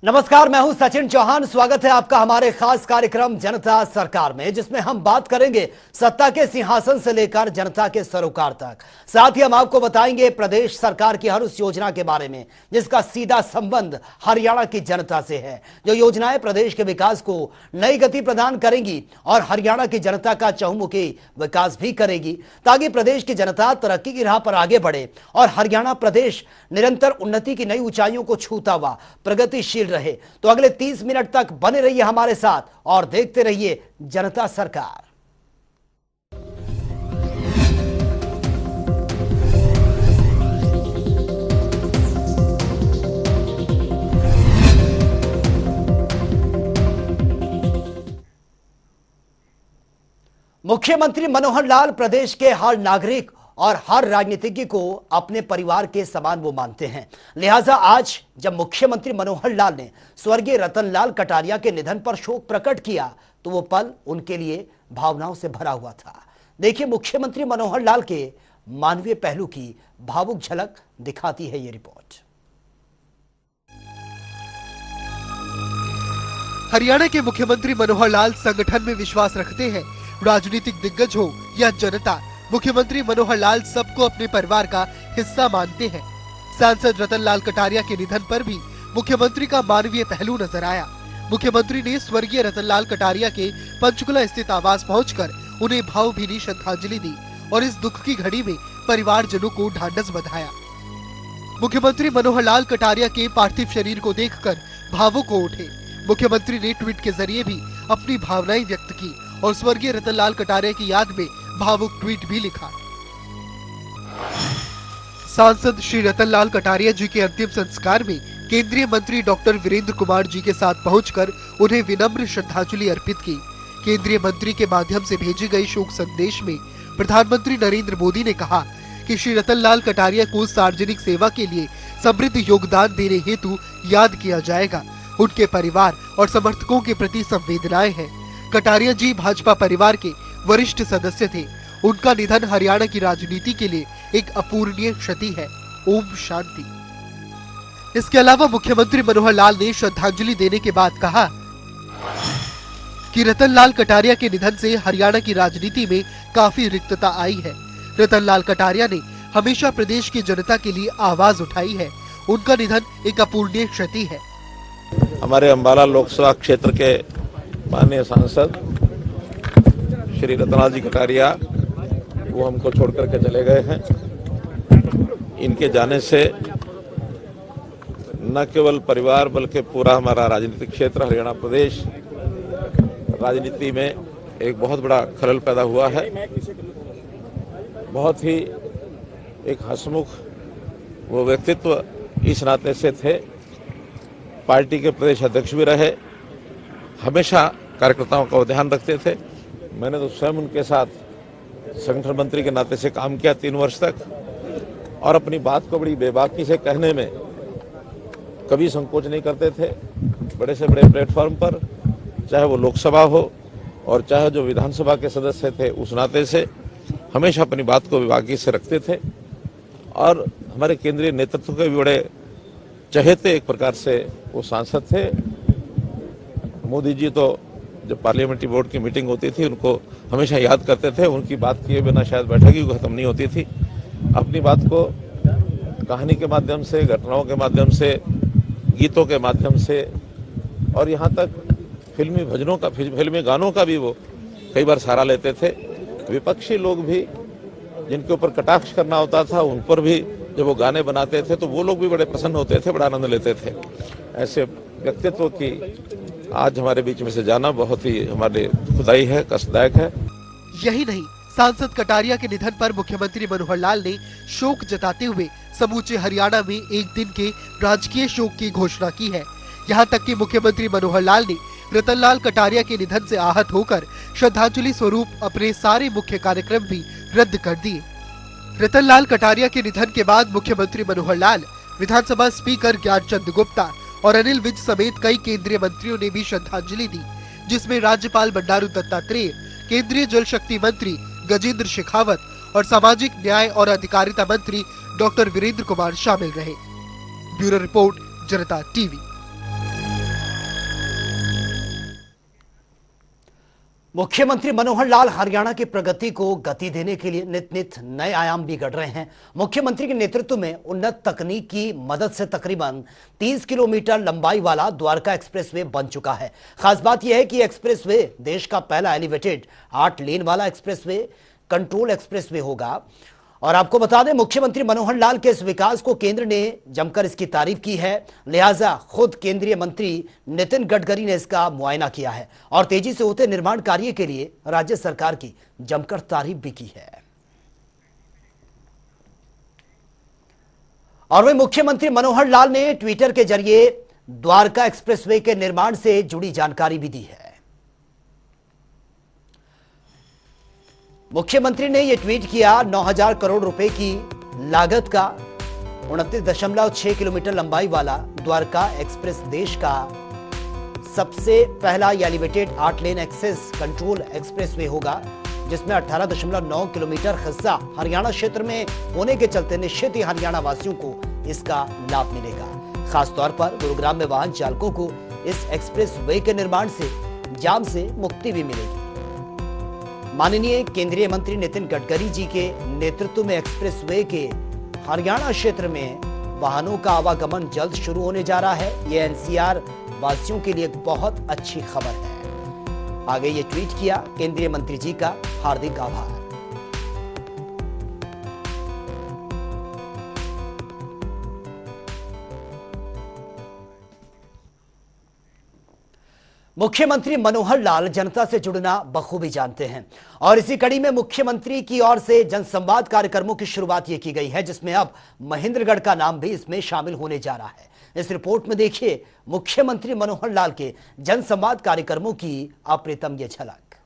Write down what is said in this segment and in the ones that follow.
नमस्कार, मैं हूं सचिन चौहान। स्वागत है आपका हमारे खास कार्यक्रम जनता सरकार में, जिसमें हम बात करेंगे सत्ता के सिंहासन से लेकर जनता के सरोकार तक। साथ ही हम आपको बताएंगे प्रदेश सरकार की हर उस योजना के बारे में जिसका सीधा संबंध हरियाणा की जनता से है, जो योजनाएं प्रदेश के विकास को नई गति प्रदान करेंगी और हरियाणा की जनता का चहुमुखी विकास भी करेगी, ताकि प्रदेश की जनता तरक्की की राह पर आगे बढ़े और हरियाणा प्रदेश निरंतर उन्नति की नई ऊंचाइयों को छूता हुआ प्रगतिशील रहे। तो अगले 30 मिनट तक बने रहिए हमारे साथ और देखते रहिए जनता सरकार। मुख्यमंत्री मनोहर लाल प्रदेश के हर नागरिक और हर राजनीतिज्ञ को अपने परिवार के समान वो मानते हैं। लिहाजा आज जब मुख्यमंत्री मनोहर लाल ने स्वर्गीय रतन लाल कटारिया के निधन पर शोक प्रकट किया तो वो पल उनके लिए भावनाओं से भरा हुआ था। देखिए, मुख्यमंत्री मनोहर लाल के मानवीय पहलू की भावुक झलक दिखाती है ये रिपोर्ट। हरियाणा के मुख्यमंत्री मनोहर लाल संगठन में विश्वास रखते हैं। राजनीतिक दिग्गज हो या जनता, मुख्यमंत्री मनोहर लाल सबको अपने परिवार का हिस्सा मानते हैं। सांसद रतन लाल कटारिया के निधन पर भी मुख्यमंत्री का मानवीय पहलू नजर आया। मुख्यमंत्री ने स्वर्गीय रतन लाल कटारिया के पंचकुला स्थित आवास पहुंचकर उन्हें भावभीनी श्रद्धांजलि दी और इस दुख की घड़ी में परिवारजनों को ढांढस बंधाया। मुख्यमंत्री मनोहर लाल कटारिया के पार्थिव शरीर को देखकर भावुक हो उठे। मुख्यमंत्री ने ट्वीट के जरिए भी अपनी भावनाएं व्यक्त की और स्वर्गीय रतन लाल कटारिया की याद में भावुक ट्वीट भी लिखा। सांसद श्री रतन लाल कटारिया जी के अंतिम संस्कार में केंद्रीय मंत्री डॉक्टर वीरेंद्र कुमार जी के साथ पहुंचकर उन्हें विनम्र श्रद्धांजलि अर्पित की। केंद्रीय मंत्री के माध्यम से भेजे गए शोक संदेश में प्रधानमंत्री नरेंद्र मोदी ने कहा कि श्री रतन लाल कटारिया को सार्वजनिक सेवा के लिए समृद्ध योगदान देने हेतु याद किया जाएगा। उनके परिवार और समर्थकों के प्रति संवेदनाएं हैं। कटारिया जी भाजपा परिवार के वरिष्ठ सदस्य थे। उनका निधन हरियाणा की राजनीति के लिए एक अपूरणीय क्षति है। ओम शांति। इसके अलावा मुख्यमंत्री मनोहर लाल ने श्रद्धांजलि देने के बाद कहा कि रतन लाल कटारिया के निधन से हरियाणा की राजनीति में काफी रिक्तता आई है। रतन लाल कटारिया ने हमेशा प्रदेश की जनता के लिए आवाज उठाई है। उनका निधन एक अपूरणीय क्षति है। हमारे अम्बाला लोकसभा क्षेत्र के माननीय सांसद श्री रतनलाल जी कटारिया वो हमको छोड़ करके चले गए हैं। इनके जाने से न केवल परिवार बल्कि पूरा हमारा राजनीतिक क्षेत्र हरियाणा प्रदेश राजनीति में एक बहुत बड़ा खलल पैदा हुआ है। बहुत ही एक हंसमुख वो व्यक्तित्व इस नाते से थे। पार्टी के प्रदेश अध्यक्ष भी रहे, हमेशा कार्यकर्ताओं का ध्यान रखते थे। मैंने तो स्वयं उनके साथ संगठन मंत्री के नाते से काम किया 3 वर्ष तक और अपनी बात को बड़ी बेबाकी से कहने में कभी संकोच नहीं करते थे। बड़े से बड़े प्लेटफॉर्म पर, चाहे वो लोकसभा हो और चाहे जो विधानसभा के सदस्य थे, उस नाते से हमेशा अपनी बात को बेबाकी से रखते थे और हमारे केंद्रीय नेतृत्व के भी बड़े चहेते एक प्रकार से वो सांसद थे। मोदी जी तो जब पार्लियामेंट्री बोर्ड की मीटिंग होती थी उनको हमेशा याद करते थे। उनकी बात किए बिना शायद बैठक ही खत्म नहीं होती थी। अपनी बात को कहानी के माध्यम से, घटनाओं के माध्यम से, गीतों के माध्यम से और यहाँ तक फिल्मी भजनों का, फिल्मी गानों का भी वो कई बार सहारा लेते थे। विपक्षी लोग भी जिनके ऊपर कटाक्ष करना होता था उन पर भी जब वो गाने बनाते थे तो वो लोग भी बड़े प्रसन्न होते थे, बड़ा आनंद लेते थे। ऐसे व्यक्तित्व की आज हमारे बीच में से जाना बहुत ही हमारे खुदाई है, कष्टदायक है। यही नहीं, सांसद कटारिया के निधन पर मुख्यमंत्री मनोहर लाल ने शोक जताते हुए समूचे हरियाणा में एक दिन के राजकीय शोक की घोषणा की है। यहाँ तक कि मुख्यमंत्री मनोहर लाल ने रतन लाल कटारिया के निधन से आहत होकर श्रद्धांजलि स्वरूप अपने सारे मुख्य कार्यक्रम भी रद्द कर दिए। रतन लाल कटारिया के निधन के बाद मुख्यमंत्री मनोहर लाल, विधानसभा स्पीकर ज्ञानचंद गुप्ता और अनिल विज समेत कई केंद्रीय मंत्रियों ने भी श्रद्धांजलि दी, जिसमें राज्यपाल बंडारू दत्तात्रेय, केंद्रीय जल शक्ति मंत्री गजेंद्र शेखावत और सामाजिक न्याय और अधिकारिता मंत्री डॉक्टर वीरेंद्र कुमार शामिल रहे। ब्यूरो रिपोर्ट, जनता टीवी। मुख्यमंत्री मनोहर लाल हरियाणा की प्रगति को गति देने के लिए नित नित नए आयाम भी गढ़ रहे हैं। मुख्यमंत्री के नेतृत्व में उन्नत तकनीक की मदद से तकरीबन 30 किलोमीटर लंबाई वाला द्वारका एक्सप्रेसवे बन चुका है। खास बात यह है कि एक्सप्रेसवे देश का पहला एलिवेटेड 8 लेन वाला एक्सप्रेसवे कंट्रोल एक्सप्रेसवे होगा। और आपको बता दें, मुख्यमंत्री मनोहर लाल के इस विकास को केंद्र ने जमकर इसकी तारीफ की है। लिहाजा खुद केंद्रीय मंत्री नितिन गडकरी ने इसका मुआयना किया है और तेजी से होते निर्माण कार्य के लिए राज्य सरकार की जमकर तारीफ भी की है। और वही मुख्यमंत्री मनोहर लाल ने ट्विटर के जरिए द्वारका एक्सप्रेसवे के निर्माण से जुड़ी जानकारी भी दी है। मुख्यमंत्री ने यह ट्वीट किया, 9,000 करोड़ रुपए की लागत का 29.6 किलोमीटर लंबाई वाला द्वारका एक्सप्रेस देश का सबसे पहला elevated 8 lane access control expressway होगा, जिसमें 18.9 किलोमीटर हिस्सा हरियाणा क्षेत्र में होने के चलते निश्चित ही हरियाणा वासियों को इसका लाभ मिलेगा। खासतौर पर गुरुग्राम में वाहन चालकों को इस एक्सप्रेसवे के निर्माण से जाम से मुक्ति भी मिलेगी। माननीय केंद्रीय मंत्री नितिन गडकरी जी के नेतृत्व में एक्सप्रेसवे के हरियाणा क्षेत्र में वाहनों का आवागमन जल्द शुरू होने जा रहा है। यह एनसीआर वासियों के लिए एक बहुत अच्छी खबर है। आगे ये ट्वीट किया, केंद्रीय मंत्री जी का हार्दिक आभार। मुख्यमंत्री मनोहर लाल जनता से जुड़ना बखूबी जानते हैं और इसी कड़ी में मुख्यमंत्री की ओर से जनसंवाद कार्यक्रमों की शुरुआत ये की गई है, जिसमें अब महेंद्रगढ़ का नाम भी इसमें शामिल होने जा रहा है। इस रिपोर्ट में देखिए मुख्यमंत्री मनोहर लाल के जनसंवाद कार्यक्रमों की अप्रतिम ये झलक।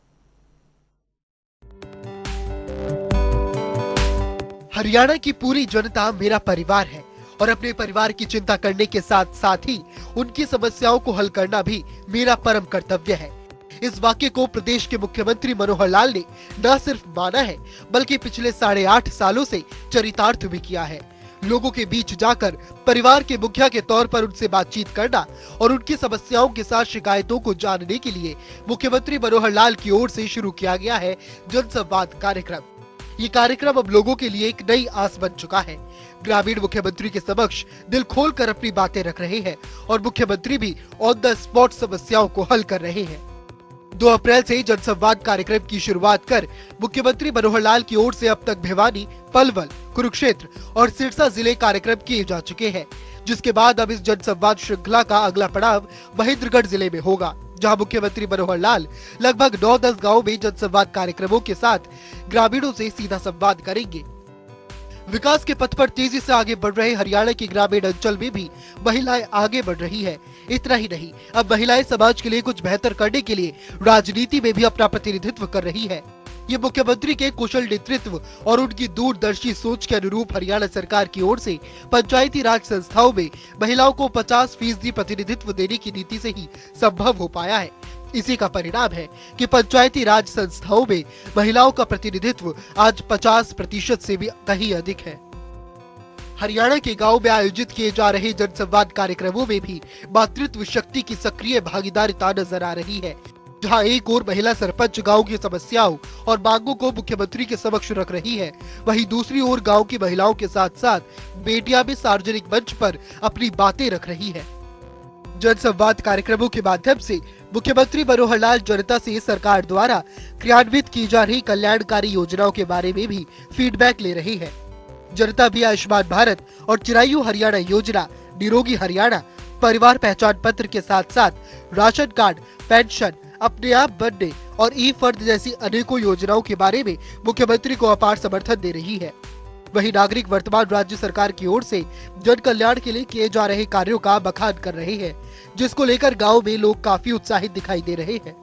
हरियाणा की पूरी जनता मेरा परिवार है और अपने परिवार की चिंता करने के साथ साथ ही उनकी समस्याओं को हल करना भी मेरा परम कर्तव्य है। इस वाक्य को प्रदेश के मुख्यमंत्री मनोहर लाल ने न सिर्फ माना है बल्कि पिछले 8.5 सालों से चरितार्थ भी किया है। लोगों के बीच जाकर परिवार के मुखिया के तौर पर उनसे बातचीत करना और उनकी समस्याओं के साथ शिकायतों को जानने के लिए मुख्यमंत्री मनोहर लाल की ओर से शुरू किया गया है जनसंवाद कार्यक्रम। ये कार्यक्रम अब लोगों के लिए एक नई आस बन चुका है। ग्रामीण मुख्यमंत्री के समक्ष दिल खोलकर अपनी बातें रख रहे हैं और मुख्यमंत्री भी ऑन द स्पॉट समस्याओं को हल कर रहे हैं। 2 अप्रैल से जनसंवाद कार्यक्रम की शुरुआत कर मुख्यमंत्री मनोहर लाल की ओर से अब तक भिवानी, पलवल, कुरुक्षेत्र और सिरसा जिले कार्यक्रम किए जा चुके हैं, जिसके बाद अब इस जनसंवाद श्रृंखला का अगला पड़ाव महेंद्रगढ़ जिले में होगा, जहां मुख्यमंत्री मनोहर लाल लगभग 9-10 गाँव में जनसंवाद कार्यक्रमों के साथ ग्रामीणों से सीधा संवाद करेंगे। विकास के पथ पर तेजी से आगे बढ़ रहे हरियाणा के ग्रामीण अंचल में भी महिलाएं आगे बढ़ रही है। इतना ही नहीं, अब महिलाएं समाज के लिए कुछ बेहतर करने के लिए राजनीति में भी अपना प्रतिनिधित्व कर रही है। ये मुख्यमंत्री के कुशल नेतृत्व और उनकी दूरदर्शी सोच के अनुरूप हरियाणा सरकार की ओर से पंचायती राज संस्थाओं में महिलाओं को 50% प्रतिनिधित्व देने की नीति से ही संभव हो पाया है। इसी का परिणाम है कि पंचायती राज संस्थाओं में महिलाओं का प्रतिनिधित्व आज 50% से भी कहीं अधिक है। हरियाणा के गांव में आयोजित किए जा रहे जनसंवाद कार्यक्रमों में भी मातृत्व शक्ति की सक्रिय भागीदारिता नजर आ रही है, जहां एक ओर महिला सरपंच गांव की समस्याओं और मांगों को मुख्यमंत्री के समक्ष रख रही है, वहीं दूसरी ओर गांव की महिलाओं के साथ साथ बेटियां भी सार्वजनिक मंच पर अपनी बातें रख रही है। जनसंवाद कार्यक्रमों के माध्यम से मुख्यमंत्री मनोहर लाल जनता से सरकार द्वारा क्रियान्वित की जा रही कल्याणकारी योजनाओं के बारे में भी फीडबैक ले रही है। जनता भी आयुष्मान भारत और चिरायु हरियाणा योजना, निरोगी हरियाणा, परिवार पहचान पत्र के साथ साथ राशन कार्ड, पेंशन, अपने आप बनने और ई फर्द जैसी अनेकों योजनाओं के बारे में मुख्यमंत्री को अपार समर्थन दे रही है। वहीं नागरिक वर्तमान राज्य सरकार की ओर से जन कल्याण के लिए किए जा रहे कार्यों का बखान कर रहे हैं, जिसको लेकर गांव में लोग काफी उत्साहित दिखाई दे रहे हैं।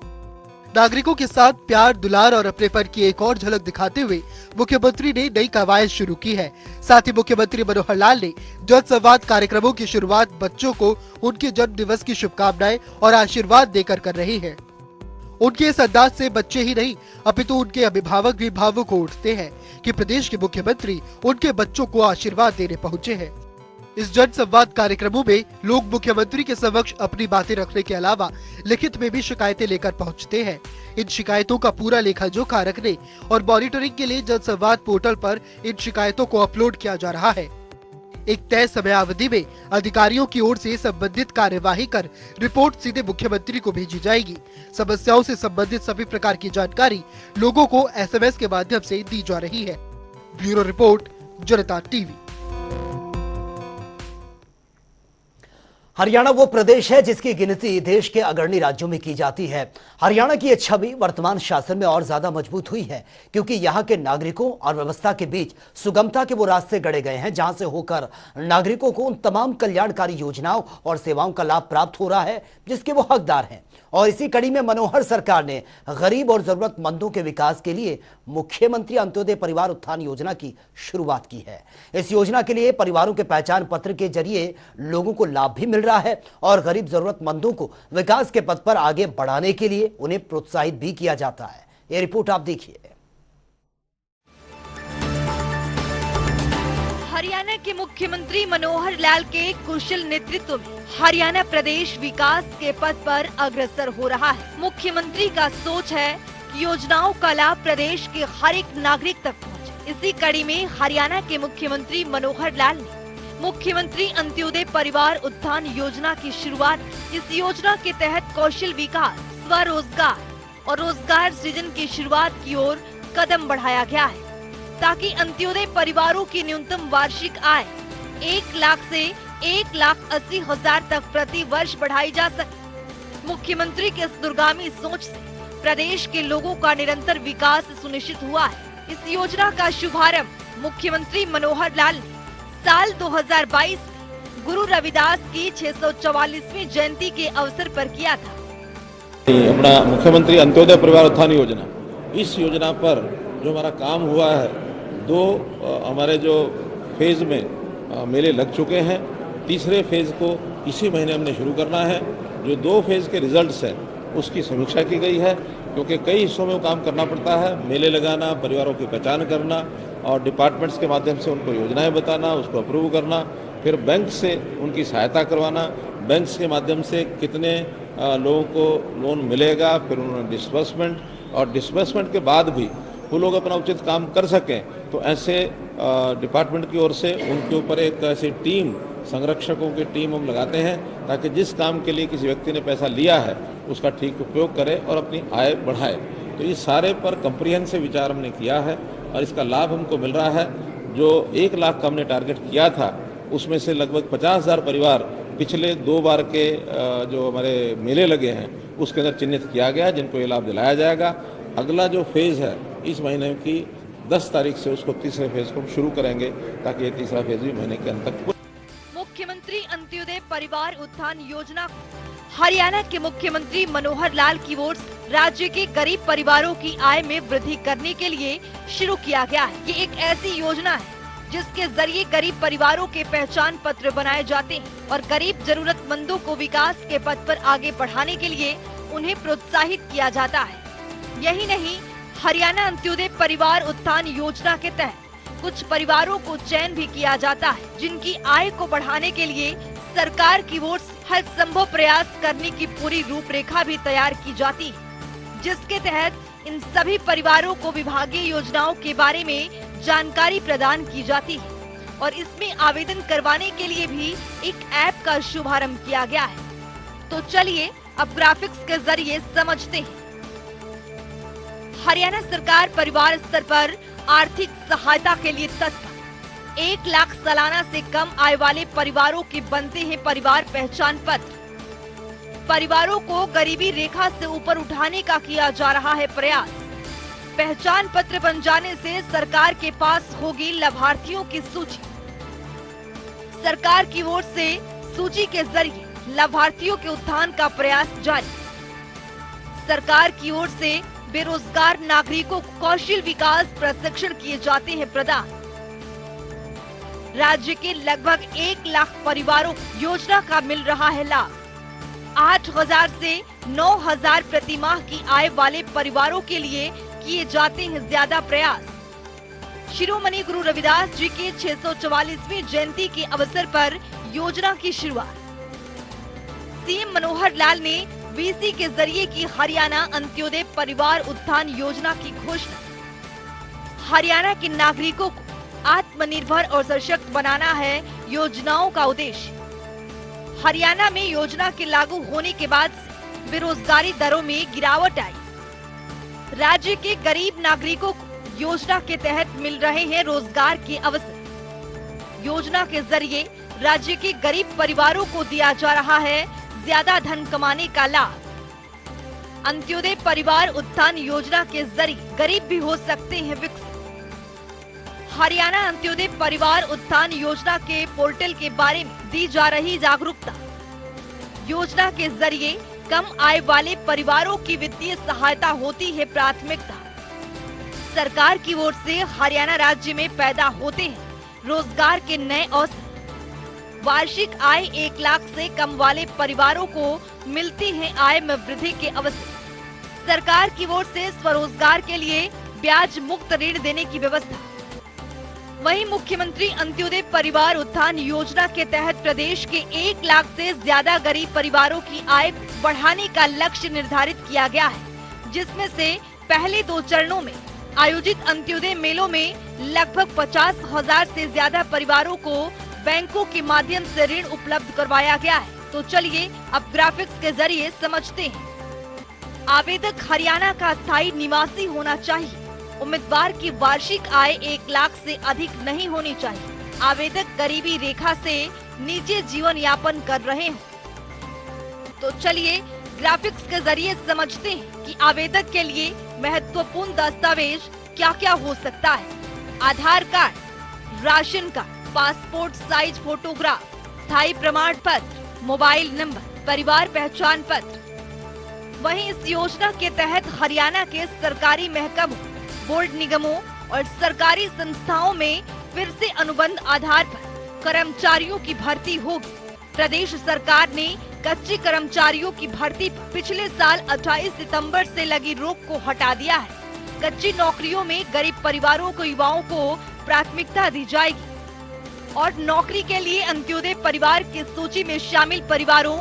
नागरिकों के साथ प्यार, दुलार और अपनेपन की एक और झलक दिखाते हुए मुख्यमंत्री ने नई कवायद शुरू की है। साथ ही मुख्यमंत्री मनोहर लाल ने जनसंवाद कार्यक्रमों की शुरुआत बच्चों को उनके जन्म दिवस की शुभकामनाएं और आशीर्वाद देकर कर रहे हैं। उनके इस अंदाज से बच्चे ही नहीं अपितु उनके अभिभावक भी भावुक हो उठते हैं कि प्रदेश के मुख्यमंत्री उनके बच्चों को आशीर्वाद देने पहुंचे हैं। इस जन संवाद कार्यक्रमों में लोग मुख्यमंत्री के समक्ष अपनी बातें रखने के अलावा लिखित में भी शिकायतें लेकर पहुंचते हैं। इन शिकायतों का पूरा लेखा जोखा रखने और मॉनिटरिंग के लिए जन संवाद पोर्टल पर इन शिकायतों को अपलोड किया जा रहा है। एक तय समयावधि में अधिकारियों की ओर से संबंधित कार्यवाही कर रिपोर्ट सीधे मुख्यमंत्री को भेजी जाएगी। समस्याओं से संबंधित सभी प्रकार की जानकारी लोगों को SMS के माध्यम से दी जा रही है। ब्यूरो रिपोर्ट, जनता टीवी। हरियाणा वो प्रदेश है जिसकी गिनती देश के अग्रणी राज्यों में की जाती है। हरियाणा की ये छवि वर्तमान शासन में और ज्यादा मजबूत हुई है क्योंकि यहाँ के नागरिकों और व्यवस्था के बीच सुगमता के वो रास्ते गढ़े गए हैं जहां से होकर नागरिकों को उन तमाम कल्याणकारी योजनाओं और सेवाओं का लाभ प्राप्त हो रहा है जिसके वो हकदार हैं। और इसी कड़ी में मनोहर सरकार ने गरीब और जरूरतमंदों के विकास के लिए मुख्यमंत्री अंत्योदय परिवार उत्थान योजना की शुरुआत की है। इस योजना के लिए परिवारों के पहचान पत्र के जरिए लोगों को लाभ भी मिल रहा है और गरीब जरूरतमंदों को विकास के पथ पर आगे बढ़ाने के लिए उन्हें प्रोत्साहित भी किया जाता है। यह रिपोर्ट आप देखिए। हरियाणा के मुख्यमंत्री मनोहर लाल के कुशल नेतृत्व में हरियाणा प्रदेश विकास के पथ पर अग्रसर हो रहा है। मुख्यमंत्री का सोच है कि योजनाओं का लाभ प्रदेश के हर एक नागरिक तक पहुंचे। इसी कड़ी में हरियाणा के मुख्यमंत्री मनोहर लाल ने मुख्यमंत्री अंत्योदय परिवार उत्थान योजना की शुरुआत। इस योजना के तहत कौशल विकास, स्वरोजगार और रोजगार सृजन की शुरुआत की ओर कदम बढ़ाया गया है ताकि अंत्योदय परिवारों की न्यूनतम वार्षिक आय 1 लाख से 1,80,000 तक प्रति वर्ष बढ़ाई जा सके। मुख्यमंत्री के इस दूरगामी सोच से प्रदेश के लोगों का निरंतर विकास सुनिश्चित हुआ है। इस योजना का शुभारंभ मुख्यमंत्री मनोहर लाल ने साल 2022 में गुरु रविदास की 644वीं जयंती के अवसर पर किया था। अपना मुख्यमंत्री अंत्योदय परिवार उत्थान योजना, इस योजना पर जो हमारा काम हुआ है, 2 हमारे जो फेज में मेले लग चुके हैं। तीसरे फेज को इसी महीने हमने शुरू करना है। जो 2 फेज के रिजल्ट्स हैं उसकी समीक्षा की गई है क्योंकि कई हिस्सों में वो काम करना पड़ता है। मेले लगाना, परिवारों की पहचान करना और डिपार्टमेंट्स के माध्यम से उनको योजनाएं बताना, उसको अप्रूव करना, फिर बैंक से उनकी सहायता करवाना, बैंक के माध्यम से कितने लोगों को लोन मिलेगा, फिर उन्होंने डिस्बर्समेंट, और डिस्बर्समेंट के बाद भी वो लोग अपना उचित काम कर सकें तो ऐसे डिपार्टमेंट की ओर से उनके ऊपर एक ऐसी टीम, संरक्षकों की टीम हम लगाते हैं ताकि जिस काम के लिए किसी व्यक्ति ने पैसा लिया है उसका ठीक उपयोग करे और अपनी आय बढ़ाए। तो ये सारे पर कंप्रिहेंसिव विचार हमने किया है और इसका लाभ हमको मिल रहा है। जो 1 लाख का हमने टारगेट किया था उसमें से लगभग 50,000 परिवार पिछले 2 बार के जो हमारे मेले लगे हैं उसके अंदर चिन्हित किया गया जिनको ये लाभ दिलाया जाएगा। अगला जो फेज है इस महीने की 10 तारीख से उसको तीसरे फेज को शुरू करेंगे ताकि ये तीसरा फेज भी महीने के अंत तक। मुख्यमंत्री अंत्योदय परिवार उत्थान योजना हरियाणा के मुख्यमंत्री मनोहर लाल की ओर से राज्य के गरीब परिवारों की आय में वृद्धि करने के लिए शुरू किया गया है। ये एक ऐसी योजना है जिसके जरिए गरीब परिवारों के पहचान पत्र बनाए जाते हैं और गरीब जरूरतमंदों को विकास के पथ पर आगे बढ़ाने के लिए उन्हें प्रोत्साहित किया जाता है। यही नहीं, हरियाणा अंत्योदय परिवार उत्थान योजना के तहत कुछ परिवारों को चयन भी किया जाता है जिनकी आय को बढ़ाने के लिए सरकार की ओर से हर संभव प्रयास करने की पूरी रूपरेखा भी तैयार की जाती है, जिसके तहत इन सभी परिवारों को विभागीय योजनाओं के बारे में जानकारी प्रदान की जाती है और इसमें आवेदन करवाने के लिए भी एक ऐप का शुभारंभ किया गया है। तो चलिए अब ग्राफिक्स के जरिए समझते हैं। हरियाणा सरकार परिवार स्तर पर आर्थिक सहायता के लिए तत्पर। 1 लाख सालाना से कम आय वाले परिवारों के बनते हैं परिवार पहचान पत्र। परिवारों को गरीबी रेखा से ऊपर उठाने का किया जा रहा है प्रयास। पहचान पत्र बन जाने से सरकार के पास होगी लाभार्थियों की सूची। सरकार की ओर से सूची के जरिए लाभार्थियों के उत्थान का प्रयास जारी। सरकार की ओर से बेरोजगार नागरिकों को कौशल विकास प्रशिक्षण किए जाते हैं प्रदान। राज्य के लगभग 1 लाख परिवारों को योजना का मिल रहा है लाभ। 8,000 से 9,000 प्रतिमाह की आय वाले परिवारों के लिए किए जाते हैं ज्यादा प्रयास। शिरोमणि गुरु रविदास जी के 644वीं जयंती के अवसर पर योजना की शुरुआत। सीएम मनोहर लाल ने वीसी के जरिए की हरियाणा अंत्योदय परिवार उत्थान योजना की घोषणा। हरियाणा के नागरिकों को आत्मनिर्भर और सशक्त बनाना है योजनाओं का उद्देश्य। हरियाणा में योजना के लागू होने के बाद से बेरोजगारी दरों में गिरावट आई। राज्य के गरीब नागरिकों को योजना के तहत मिल रहे हैं रोजगार के अवसर। योजना के जरिए राज्य के गरीब परिवारों को दिया जा रहा है ज्यादा धन कमाने का लाभ। अंत्योदय परिवार उत्थान योजना के जरिए गरीब भी हो सकते हैं विकसित। हरियाणा अंत्योदय परिवार उत्थान योजना के पोर्टल के बारे में दी जा रही जागरूकता। योजना के जरिए कम आय वाले परिवारों की वित्तीय सहायता होती है प्राथमिकता। सरकार की ओर से हरियाणा राज्य में पैदा होते हैं रोजगार के नए अवसर। वार्षिक आय 1 लाख से कम वाले परिवारों को मिलती है आय में वृद्धि के अवसर। सरकार की ओर से स्वरोजगार के लिए ब्याज मुक्त ऋण देने की व्यवस्था। वहीं मुख्यमंत्री अंत्योदय परिवार उत्थान योजना के तहत प्रदेश के 1 लाख से ज्यादा गरीब परिवारों की आय बढ़ाने का लक्ष्य निर्धारित किया गया है, जिसमें से पहले 2 चरणों में आयोजित अंत्योदय मेलों में लगभग 50,000 से ज्यादा परिवारों को बैंकों के माध्यम से ऋण उपलब्ध करवाया गया है। तो चलिए अब ग्राफिक्स के जरिए समझते हैं। आवेदक हरियाणा का स्थायी निवासी होना चाहिए। उम्मीदवार की वार्षिक आय 1 लाख से अधिक नहीं होनी चाहिए। आवेदक गरीबी रेखा से नीचे जीवन यापन कर रहे हैं। तो चलिए ग्राफिक्स के जरिए समझते हैं कि आवेदक के लिए महत्वपूर्ण दस्तावेज क्या क्या हो सकता है। Aadhaar card, ration card, passport size photograph, स्थायी प्रमाण पत्र, मोबाइल नंबर, परिवार पहचान पत्र। वहीं इस योजना के तहत हरियाणा के सरकारी महकमों, बोर्ड निगमों और सरकारी संस्थाओं में फिर से अनुबंध आधार पर कर्मचारियों की भर्ती होगी। प्रदेश सरकार ने कच्चे कर्मचारियों की भर्ती पर पिछले साल 28 सितंबर से लगी रोक को हटा दिया है। कच्ची नौकरियों में गरीब परिवारों को युवाओं को प्राथमिकता दी जाएगी और नौकरी के लिए अंत्योदय परिवार की सूची में शामिल परिवारों,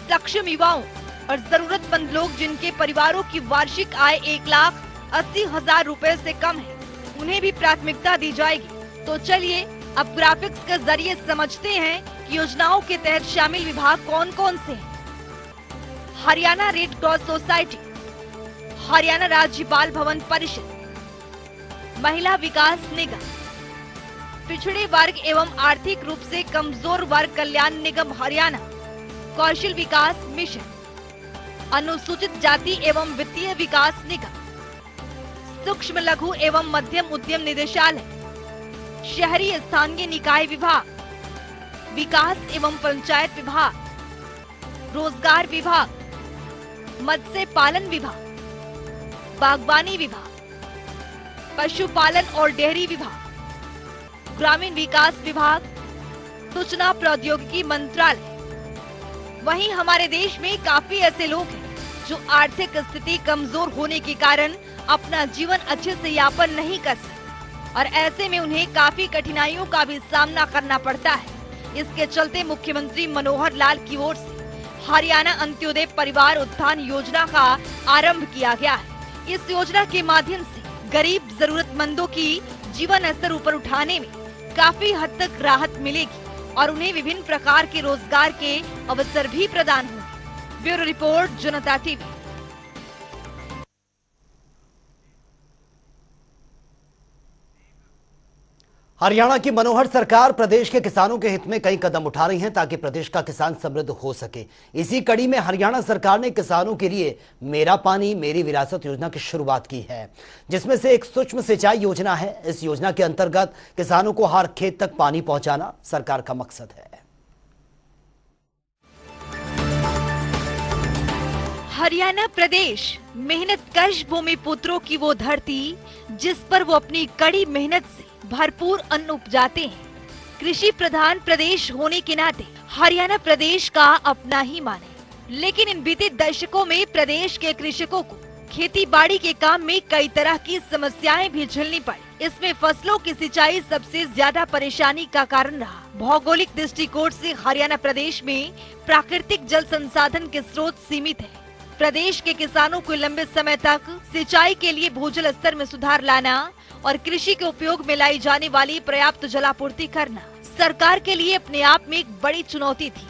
सक्षम युवाओं और जरूरतमंद लोग जिनके परिवारों की वार्षिक आय 1,80,000 रुपए से कम है, उन्हें भी प्राथमिकता दी जाएगी। तो चलिए अब ग्राफिक्स के जरिए समझते हैं कि योजनाओं के तहत शामिल विभाग कौन कौन से हैं। Haryana red cross society, Haryana राज्य बाल भवन परिषद, महिला विकास निगम, पिछड़े वर्ग एवं आर्थिक रूप से कमजोर वर्ग कल्याण निगम हरियाणा, कौशल विकास मिशन, अनुसूचित जाति एवं वित्तीय विकास निगम, सूक्ष्म लघु एवं मध्यम उद्यम निदेशालय, शहरी स्थानीय निकाय विभाग, विकास एवं पंचायत विभाग, रोजगार विभाग, मत्स्य पालन विभाग, बागवानी विभाग, पशुपालन और डेयरी विभाग, ग्रामीण विकास विभाग, सूचना प्रौद्योगिकी मंत्रालय। वहीं हमारे देश में काफी ऐसे लोग हैं जो आर्थिक स्थिति कमजोर होने के कारण अपना जीवन अच्छे से यापन नहीं कर सकते और ऐसे में उन्हें काफी कठिनाइयों का भी सामना करना पड़ता है। इसके चलते मुख्यमंत्री मनोहर लाल की ओर से हरियाणा अंत्योदय परिवार उत्थान योजना का आरंभ किया गया है। इस योजना के माध्यम से गरीब जरूरतमंदों की जीवन स्तर ऊपर उठाने में काफी हद तक राहत मिलेगी और उन्हें विभिन्न प्रकार के रोजगार के अवसर भी प्रदान होंगे। ब्यूरो रिपोर्ट, जनता टीवी। हरियाणा की मनोहर सरकार प्रदेश के किसानों के हित में कई कदम उठा रही है ताकि प्रदेश का किसान समृद्ध हो सके। इसी कड़ी में हरियाणा सरकार ने किसानों के लिए मेरा पानी मेरी विरासत योजना की शुरुआत की है, जिसमें से एक सूक्ष्म सिंचाई योजना है। इस योजना के अंतर्गत किसानों को हर खेत तक पानी पहुंचाना सरकार का मकसद है। हरियाणा प्रदेश मेहनतकश भूमि पुत्रों की वो धरती जिस पर वो अपनी कड़ी मेहनत से भरपूर अन्न उपजाते हैं। कृषि प्रधान प्रदेश होने के नाते हरियाणा प्रदेश का अपना ही मान है, लेकिन इन बीते दशकों में प्रदेश के कृषकों को खेती बाड़ी के काम में कई तरह की समस्याएं भी झेलनी पड़ी। इसमें फसलों की सिंचाई सबसे ज्यादा परेशानी का कारण रहा। भौगोलिक दृष्टिकोण से हरियाणा प्रदेश में प्राकृतिक जल संसाधन के स्रोत सीमित है। प्रदेश के किसानों को लंबे समय तक सिंचाई के लिए भूजल स्तर में सुधार लाना और कृषि के उपयोग में लाई जाने वाली पर्याप्त जलापूर्ति करना सरकार के लिए अपने आप में एक बड़ी चुनौती थी।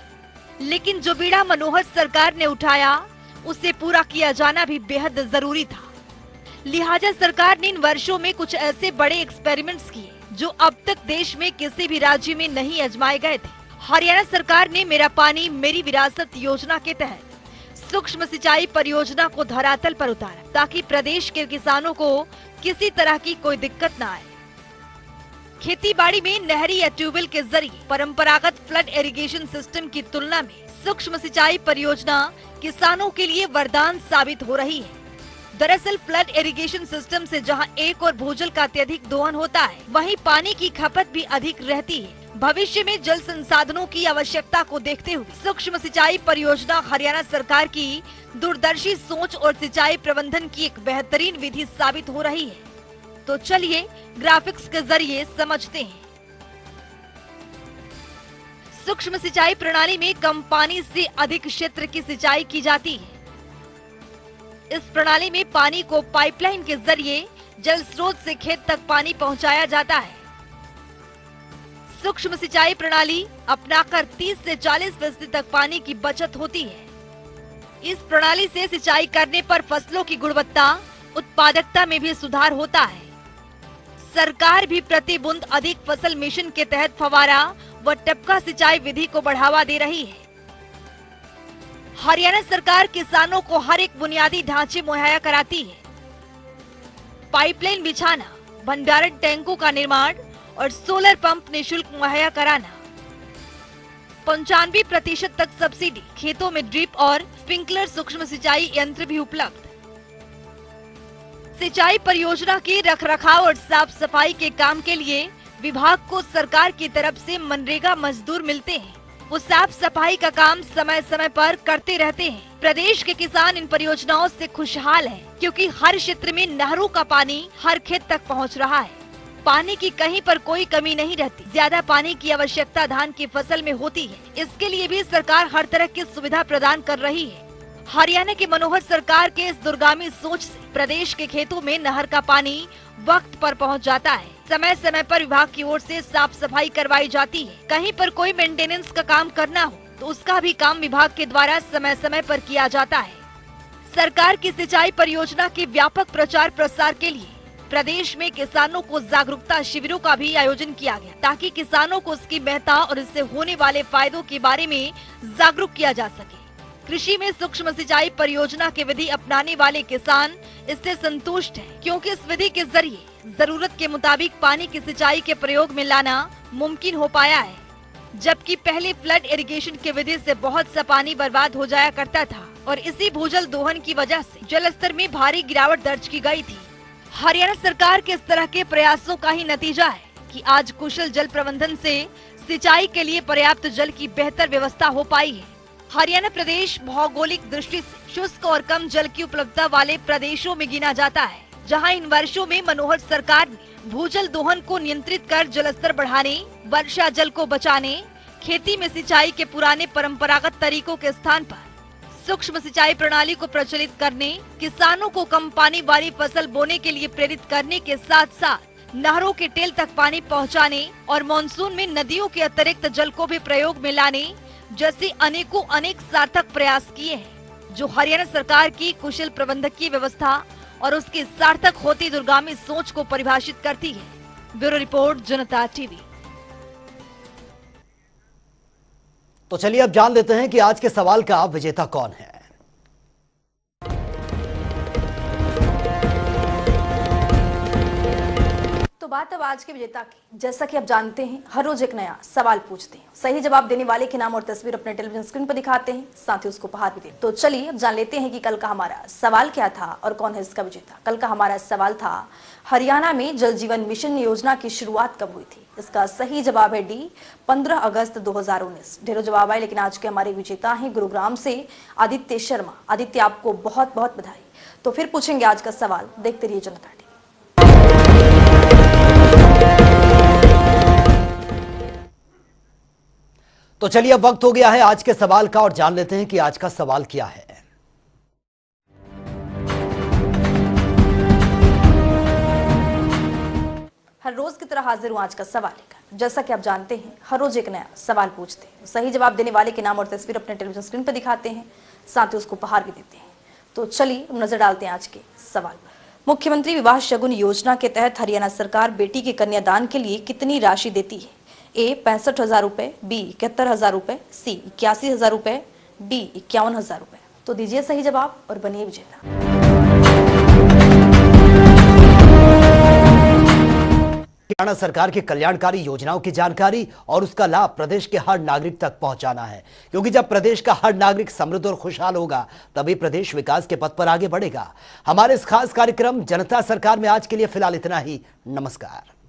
लेकिन जो बीड़ा मनोहर सरकार ने उठाया उसे पूरा किया जाना भी बेहद जरूरी था। लिहाजा सरकार ने इन वर्षों में कुछ ऐसे बड़े एक्सपेरिमेंट्स किए जो अब तक देश में किसी भी राज्य में नहीं आजमाए गए थे। हरियाणा सरकार ने मेरा पानी मेरी विरासत योजना के तहत सूक्ष्म सिंचाई परियोजना को धरातल पर उतारा ताकि प्रदेश के किसानों को किसी तरह की कोई दिक्कत न आए। खेती बाड़ी में नहरी या ट्यूबवेल के जरिए परंपरागत फ्लड इरिगेशन सिस्टम की तुलना में सूक्ष्म सिंचाई परियोजना किसानों के लिए वरदान साबित हो रही है। दरअसल फ्लड इरिगेशन सिस्टम से जहां एक और भूजल का अत्यधिक दोहन होता है, वहीं पानी की खपत भी अधिक रहती है। भविष्य में जल संसाधनों की आवश्यकता को देखते हुए सूक्ष्म सिंचाई परियोजना हरियाणा सरकार की दूरदर्शी सोच और सिंचाई प्रबंधन की एक बेहतरीन विधि साबित हो रही है। तो चलिए ग्राफिक्स के जरिए समझते हैं। सूक्ष्म सिंचाई प्रणाली में कम पानी से अधिक क्षेत्र की सिंचाई की जाती है। इस प्रणाली में पानी को पाइपलाइन के जरिए जल स्रोत से खेत तक पानी पहुंचाया जाता है। सूक्ष्म सिंचाई प्रणाली अपनाकर 30 से 40% तक पानी की बचत होती है। इस प्रणाली से सिंचाई करने पर फसलों की गुणवत्ता, उत्पादकता में भी सुधार होता है। सरकार भी प्रति बूंद अधिक फसल मिशन के तहत फव्वारा व टपका सिंचाई विधि को बढ़ावा दे रही है। हरियाणा सरकार किसानों को हर एक बुनियादी ढांचे मुहैया कराती है। पाइपलाइन बिछाना, भंडारण टैंकों का निर्माण और सोलर पंप निःशुल्क मुहैया कराना। 95% तक सब्सिडी, खेतों में ड्रिप और स्प्रिंकलर सूक्ष्म सिंचाई यंत्र भी उपलब्ध। सिंचाई परियोजना के रखरखाव और साफ सफाई के काम के लिए विभाग को सरकार की तरफ से मनरेगा मजदूर मिलते हैं। वो साफ सफाई का काम समय समय पर करते रहते हैं। प्रदेश के किसान इन परियोजनाओं से खुशहाल हैं, क्योंकि हर क्षेत्र में नहरों का पानी हर खेत तक पहुंच रहा है। पानी की कहीं पर कोई कमी नहीं रहती। ज्यादा पानी की आवश्यकता धान की फसल में होती है। इसके लिए भी सरकार हर तरह की सुविधा प्रदान कर रही है। हरियाणा की मनोहर सरकार के इस दूरगामी सोच से प्रदेश के खेतों में नहर का पानी वक्त पर पहुंच जाता है। समय समय पर विभाग की ओर से साफ सफाई करवाई जाती है। कहीं पर कोई मेंटेनेंस का काम करना हो तो उसका भी काम विभाग के द्वारा समय समय पर किया जाता है। सरकार की सिंचाई परियोजना के व्यापक प्रचार प्रसार के लिए प्रदेश में किसानों को जागरूकता शिविरों का भी आयोजन किया गया, ताकि किसानों को उसकी महत्ता और इससे होने वाले फायदों के बारे में जागरूक किया जा सके। कृषि में सूक्ष्म सिंचाई परियोजना की विधि अपनाने वाले किसान इससे संतुष्ट हैं, क्योंकि इस विधि के जरिए जरूरत के मुताबिक पानी की सिंचाई के प्रयोग में लाना मुमकिन हो पाया है। जबकि पहले फ्लड इरिगेशन की विधि से बहुत सा पानी बर्बाद हो जाया करता था और इसी भूजल दोहन की वजह से जल स्तर में भारी गिरावट दर्ज की गई थी। हरियाणा सरकार के इस तरह के प्रयासों का ही नतीजा है कि आज कुशल जल प्रबंधन से सिंचाई के लिए पर्याप्त जल की बेहतर व्यवस्था हो पाई है। हरियाणा प्रदेश भौगोलिक दृष्टि से शुष्क और कम जल की उपलब्धता वाले प्रदेशों में गिना जाता है, जहां इन वर्षों में मनोहर सरकार ने भूजल दोहन को नियंत्रित कर जल स्तर बढ़ाने, वर्षा जल को बचाने, खेती में सिंचाई के पुराने परंपरागत तरीकों के स्थान पर सूक्ष्म सिंचाई प्रणाली को प्रचलित करने, किसानों को कम पानी वाली फसल बोने के लिए प्रेरित करने के साथ साथ नहरों के टेल तक पानी पहुंचाने और मानसून में नदियों के अतिरिक्त जल को भी प्रयोग में लाने जैसे अनेक सार्थक प्रयास किए हैं, जो हरियाणा सरकार की कुशल प्रबंधकीय व्यवस्था और उसकी सार्थक होती दूरगामी सोच को परिभाषित करती है। ब्यूरो रिपोर्ट, जनता टीवी। तो चलिए अब जान लेते हैं कि आज के सवाल का विजेता कौन है। तो बात अब आज के विजेता की। जैसा कि आप जानते हैं, हर रोज एक नया सवाल पूछते हैं, सही जवाब देने वाले के नाम और तस्वीर अपने टेलीविजन स्क्रीन पर दिखाते हैं, साथ ही उसको उपहार भी देते हैं। तो चलिए अब जान लेते हैं कि कल का हमारा सवाल क्या था और कौन है इसका विजेता। कल का हमारा सवाल था, हरियाणा में जल जीवन मिशन योजना की शुरुआत कब हुई थी? इसका सही जवाब है डी, 15 अगस्त 2019। ढेरों जवाब आए, लेकिन आज के हमारे विजेता हैं गुरुग्राम से आदित्य शर्मा। आदित्य, आपको बहुत बहुत बधाई। तो फिर पूछेंगे आज का सवाल, देखते रहिए जनता टीवी। तो चलिए अब वक्त हो गया है आज के सवाल का और जान लेते हैं कि आज का सवाल क्या है। हर रोज की तरह हाजिर हूं आज का सवाल लेकर। जैसा कि आप जानते हैं, हर रोज एक नया सवाल पूछते हैं, सही जवाब देने वाले के नाम और तस्वीर अपने टेलीविजन स्क्रीन पर दिखाते हैं, साथ ही उसको उपहार भी देते हैं। तो चलिए नजर डालते हैं आज के सवाल। मुख्यमंत्री विवाह शगुन योजना के तहत हरियाणा सरकार बेटी के कन्यादान के लिए कितनी राशि देती है? ए 65,000 रुपए, बी 71,000 रुपए, सी 81,000 रुपए, डी 51,000 रुपए। तो दीजिए सही जवाब और बनिए विजेता। हरियाणा सरकार की कल्याणकारी योजनाओं की जानकारी और उसका लाभ प्रदेश के हर नागरिक तक पहुंचाना है, क्योंकि जब प्रदेश का हर नागरिक समृद्ध और खुशहाल होगा तभी प्रदेश विकास के पथ पर आगे बढ़ेगा। हमारे इस खास कार्यक्रम जनता सरकार में आज के लिए फिलहाल इतना ही। नमस्कार।